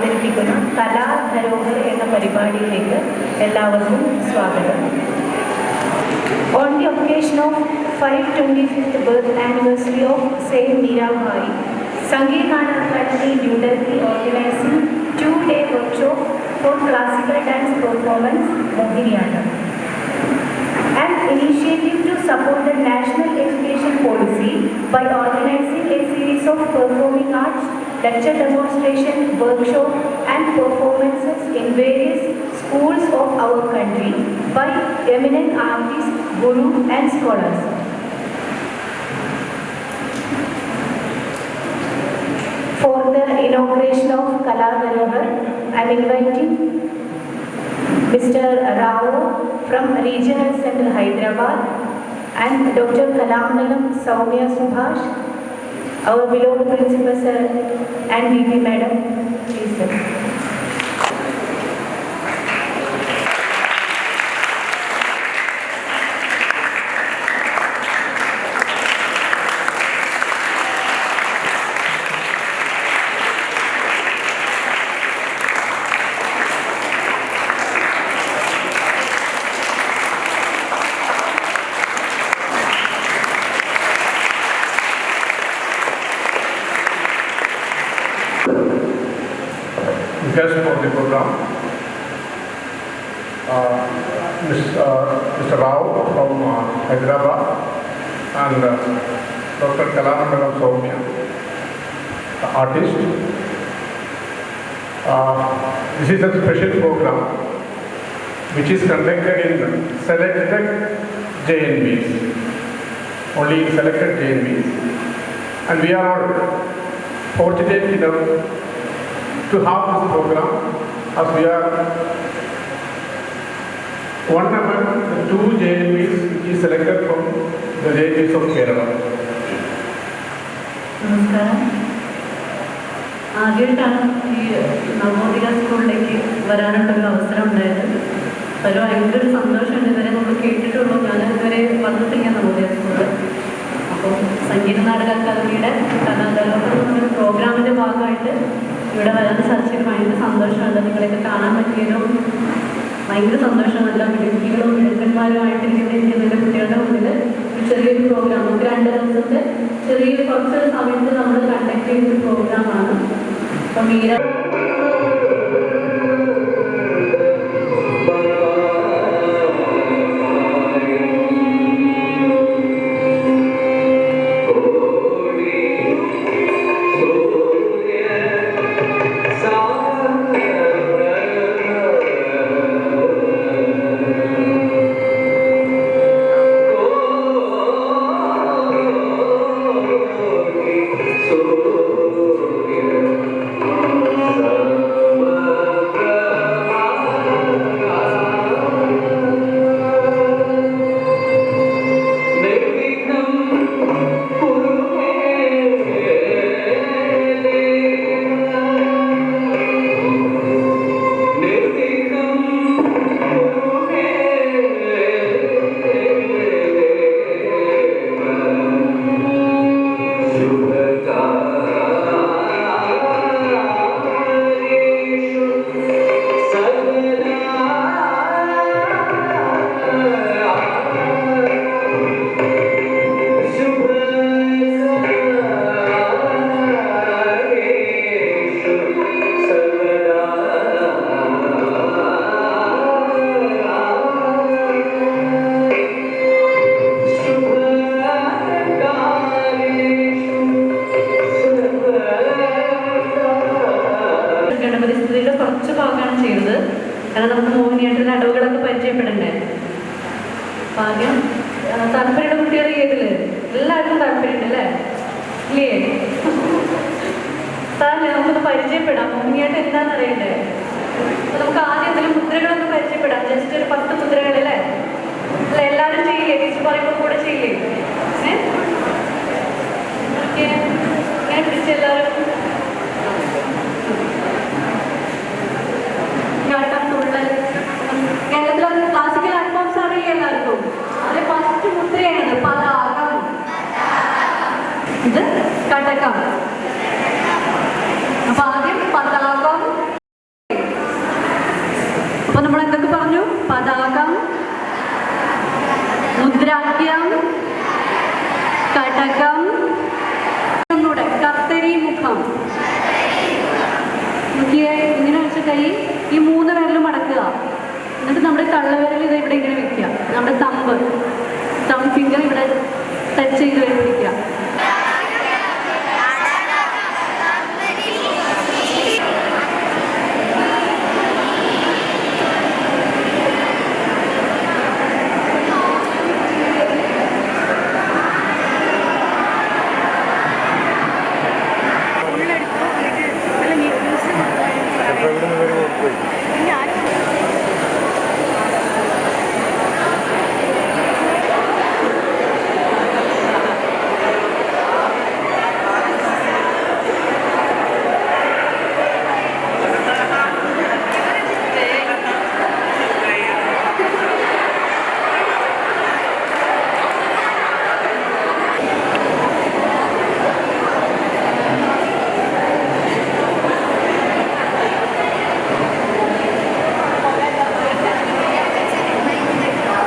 അവതരിപ്പിക്കുന്ന കലാധരോഹർ എന്ന പരിപാടിയിലേക്ക് എല്ലാവർക്കും സ്വാഗതം. On the occasion of 525th birth anniversary of Saint Mirabai, Sangeetgana Academy New Delhi organizing 2-day workshop for classical dance performance Mohiniyattam. An initiative to support the national education policy by organizing a series of performing arts, lecture demonstration, workshop and performances in various schools of our country by eminent artists, gurus and scholars. For the inauguration of Kaladharohar, I am inviting Mr. Rao from Regional Center Hyderabad and Dr. Kalamnalam Soumya Subhash, our beloved Principal Sir and VP Madam. Please, sir. Guest for the program, Mr. Rao from Hyderabad and Dr. Kalamnalam Soumya, the artist. This is a special program which is conducted in selected JNVs, only in selected JNVs, and we are all fortunate enough to have this program as we are one among the 2 JNVs which is selected from the JNVs of Kerala. നമസ്കാരം. ആദ്യമായിട്ടാണ് ഈ നവോദയ സ്കൂളിലേക്ക് വരാനുള്ളൊരു അവസരം ഉണ്ടായത്. ഒരു ഭയങ്കര സന്തോഷമുണ്ട്. ഇതുവരെ നമ്മൾ കേട്ടിട്ടുള്ളൂ, ഞാൻ ഇതുവരെ വന്നിട്ടില്ല നവോദയ സ്കൂളിൽ. അപ്പോൾ സംഗീത നാടക അക്കാദമിയുടെ കലാധരോഹർ എന്നൊരു പ്രോഗ്രാമിൻ്റെ ഭാഗമായിട്ട് ഇവിടെ വരാൻ സാധിച്ചതിൽ ഭയങ്കര സന്തോഷമുണ്ട്. നിങ്ങളെയൊക്കെ കാണാൻ പറ്റിയതും ഭയങ്കര സന്തോഷം. നല്ല മിടുക്കികളും മിടുക്കന്മാരുമായിട്ട് ഇങ്ങനെ ഇരിക്കുന്ന കുട്ടികളുടെ മുന്നിൽ ഒരു ചെറിയൊരു പ്രോഗ്രാം, നമുക്ക് 2 ദിവസത്തെ ചെറിയൊരു കുറച്ചൊരു സമയത്ത് നമ്മൾ കണ്ടക്ട് ചെയ്യുന്നൊരു പ്രോഗ്രാമാണ്. അപ്പം മീര കുറച്ച് ഭാഗമാണ് ചെയ്തത്. കാരണം നമുക്ക് മോഹിനിയാട്ടത്തിൻ്റെ അടവുകളൊക്കെ പരിചയപ്പെടണ്ടേ. അപ്പം ആദ്യം താല്പര്യമുള്ള കുട്ടികളെ ചെയ്തില്ലേ? എല്ലാവർക്കും താല്പര്യമുണ്ട് അല്ലേ? ഇല്ലേ? സാറിന് നമുക്കൊന്ന് പരിചയപ്പെടാം. മോഹിനിയാട്ടം എന്താണെന്ന് അറിയണ്ടേ? അപ്പം നമുക്ക് ആദ്യം എന്തെങ്കിലും മുദ്രകളൊക്കെ പരിചയപ്പെടാം. ജസ്റ്റ് ഒരു 10 മുദ്രകളല്ലേ? അല്ല, എല്ലാവരും ചെയ്യില്ലേ? ടീച്ചർ പറയുമ്പോൾ കൂടെ ചെയ്യില്ലേ? ഞാൻ പിടിച്ചെല്ലാവരും കേരളത്തിലൊക്കെ ക്ലാസിക്കൽ ആർട്ട് ഫോംസ് അറിയില്ല എല്ലാവർക്കും. അതിലെ ഫസ്റ്റ് മുദ്രയാണ് പതാകം. ഇത് കടകം. അപ്പൊ ആദ്യം പതാകം, എനിക്ക് ഇങ്ങനെ വെച്ച കൈ ഈ 3 വിരലും മടക്കുക. എന്നിട്ട് നമ്മുടെ തള്ളവിരൽ ഇവിടെ ഇങ്ങനെ വെക്കുക. നമ്മുടെ തമ്പ് ഫിംഗർ ഇവിടെ ടച്ച് ചെയ്ത് പിടിക്കുക.